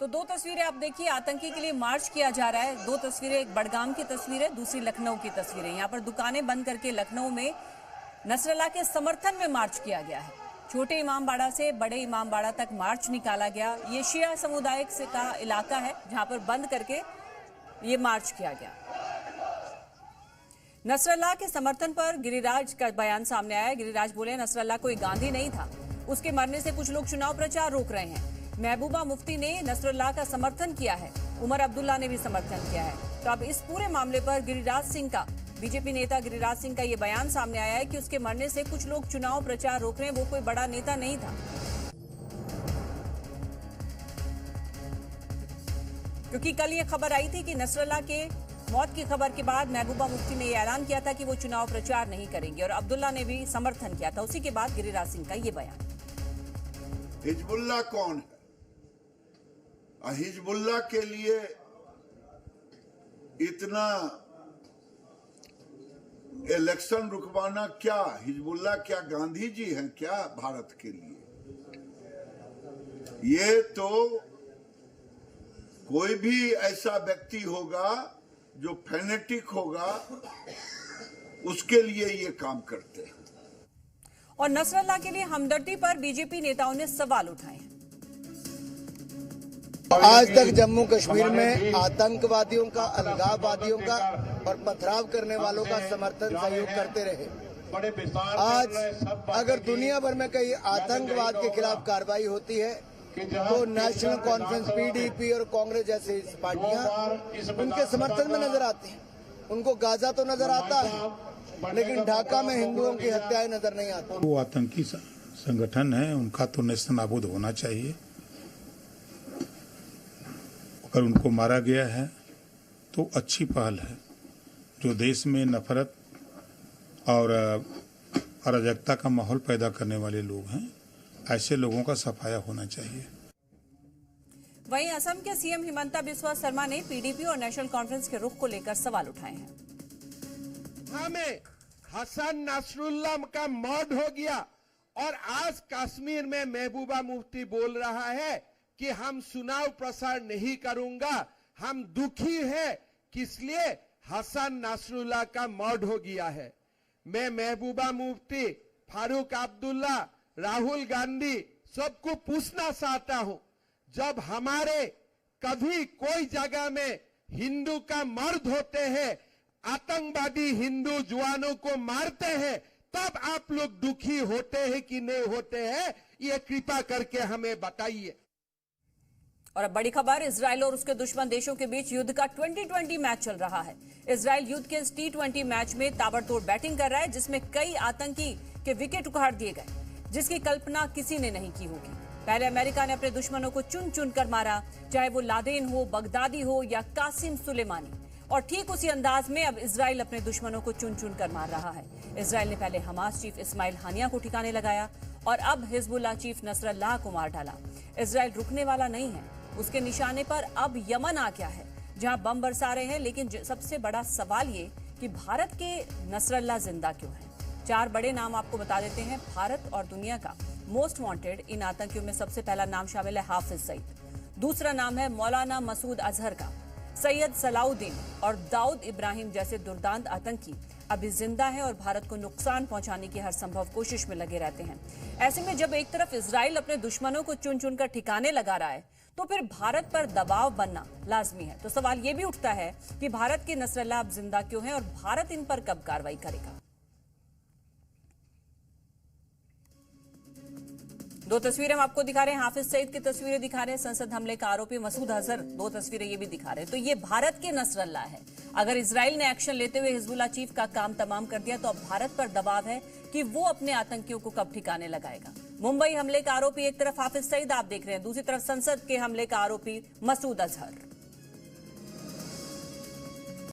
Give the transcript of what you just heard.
तो दो तस्वीरें आप देखिए, आतंकी के लिए मार्च किया जा रहा है। दो तस्वीरें, एक बडगाम की तस्वीर है, दूसरी लखनऊ की तस्वीर है। यहाँ पर दुकानें बंद करके लखनऊ में नसरल्लाह के समर्थन में मार्च किया गया है। छोटे इमामबाड़ा से बड़े इमामबाड़ा तक मार्च निकाला गया। ये शिया समुदाय का इलाका है जहां पर बंद करके ये मार्च किया गया। नसरल्लाह के समर्थन पर गिरिराज का बयान सामने आया। गिरिराज बोले नसरल्लाह कोई गांधी नहीं था, उसके मरने से कुछ लोग चुनाव प्रचार रोक रहे हैं। महबूबा मुफ्ती ने नसरल्लाह का समर्थन किया है, उमर अब्दुल्ला ने भी समर्थन किया है। तो अब इस पूरे मामले पर गिरिराज सिंह का, बीजेपी नेता गिरिराज सिंह का ये बयान सामने आया है कि उसके मरने से कुछ लोग चुनाव प्रचार रोक रहे हैं, वो कोई बड़ा नेता नहीं था। क्योंकि कल ये खबर आई थी कि नसरल्लाह के मौत की खबर के बाद महबूबा मुफ्ती ने यह ऐलान किया था कि वो चुनाव प्रचार नहीं करेंगे और अब्दुल्ला ने भी समर्थन किया था। उसी के बाद गिरिराज सिंह का ये बयान। हिजबुल्लाह कौन है? हिजबुल्लाह के लिए इतना इलेक्शन रुकवाना क्या? हिजबुल्लाह क्या गांधी जी हैं क्या भारत के लिए? ये तो कोई भी ऐसा व्यक्ति होगा जो फैनेटिक होगा, उसके लिए ये काम करते हैं। और नसरल्लाह के लिए हमदर्दी पर बीजेपी नेताओं ने सवाल उठाए हैं। आज तक जम्मू कश्मीर में आतंकवादियों का, अलगाववादियों का और पथराव करने वालों का समर्थन सहयोग करते रहे। आज अगर दुनिया भर में कहीं आतंकवाद के खिलाफ कार्रवाई होती है तो नेशनल कॉन्फ्रेंस, पीडीपी और कांग्रेस जैसी पार्टियां उनके समर्थन में नजर आती हैं। उनको गाजा तो नजर आता है, लेकिन ढाका में हिंदुओं की हत्याएं नजर नहीं आती। वो आतंकी संगठन है, उनका तो नेस्तनाबूद होना चाहिए। अगर उनको मारा गया है तो अच्छी पहल है। जो देश में नफरत और अराजकता का माहौल पैदा करने वाले लोग हैं, ऐसे लोगों का सफाया होना चाहिए। वहीं असम के सीएम हिमंता बिस्वा शर्मा ने पीडीपी और नेशनल कॉन्फ्रेंस के रुख को लेकर सवाल उठाए हैं। हमें हसन नसरुल्लाह का मर्डर हो गया और आज कश्मीर में महबूबा मुफ्ती बोल रहा है कि हम चुनाव प्रसार नहीं करूंगा। हम दुखी हैं, किसलिए? हसन नसरुल्लाह का मर्डर हो गया है। मैं महबूबा मुफ्ती, फारूक अब्दुल्ला, राहुल गांधी सबको पूछना चाहता हूं, जब हमारे कभी कोई जगह में हिंदू का मर्द होते हैं, आतंकवादी हिंदू जवानों को मारते हैं, तब आप लोग दुखी होते हैं कि नहीं होते हैं? ये कृपा करके हमें बताइए। और अब बड़ी खबर, इजराइल और उसके दुश्मन देशों के बीच युद्ध का 2020 मैच चल रहा है। इजराइल युद्ध के इस T20 मैच में ताबड़तोड़ बैटिंग कर रहा है, जिसमें कई आतंकी के विकेट उखाड़ दिए गए, जिसकी कल्पना किसी ने नहीं की होगी। पहले अमेरिका ने अपने दुश्मनों को चुन चुन कर मारा, चाहे वो लादेन हो, बगदादी हो या कासिम सुलेमानी। और ठीक उसी अंदाज में अब इजराइल अपने दुश्मनों को चुन चुन कर मार रहा है। इजराइल ने पहले हमास चीफ इस्माइल हानिया को ठिकाने लगाया और अब हिजबुल्लाह चीफ नसरल्लाह को मार डाला। इजराइल रुकने वाला नहीं है, उसके निशाने पर अब यमन आ गया है, जहां बम बरसा रहे हैं। लेकिन सबसे बड़ा सवाल ये कि भारत के नसरल्लाह जिंदा क्यों है? 4 बड़े नाम आपको बता देते हैं। भारत और दुनिया का मोस्ट वांटेड इन आतंकियों में सबसे पहला नाम शामिल है हाफिज सईद। दूसरा नाम है मौलाना मसूद अजहर का। सैयद सलाउद्दीन और दाऊद इब्राहिम जैसे दुर्दांत आतंकी अभी जिंदा हैं और भारत को नुकसान पहुंचाने की हर संभव कोशिश में लगे रहते हैं। ऐसे में जब एक तरफ इजराइल अपने दुश्मनों को चुन चुन कर ठिकाने लगा रहा है, तो फिर भारत पर दबाव बनना लाजमी है। तो सवाल यह भी उठता है कि भारत के नसरल्लाह अब जिंदा क्यों हैं और भारत इन पर कब कार्रवाई करेगा? दो तस्वीरें हम आपको दिखा रहे हैं, हाफिज सईद की तस्वीरें दिखा रहे हैं, संसद हमले का आरोपी मसूद अजहर, 2 तस्वीरें ये भी दिखा रहे हैं। तो ये भारत के नसरल्लाह है। अगर इजराइल ने एक्शन लेते हुए हिजबुल्लाह चीफ का काम तमाम कर दिया, तो अब भारत पर दबाव है कि वो अपने आतंकियों को कब ठिकाने लगाएगा। मुंबई हमले का आरोपी एक तरफ हाफिज सईद आप देख रहे हैं, दूसरी तरफ संसद के हमले का आरोपी मसूद अजहर।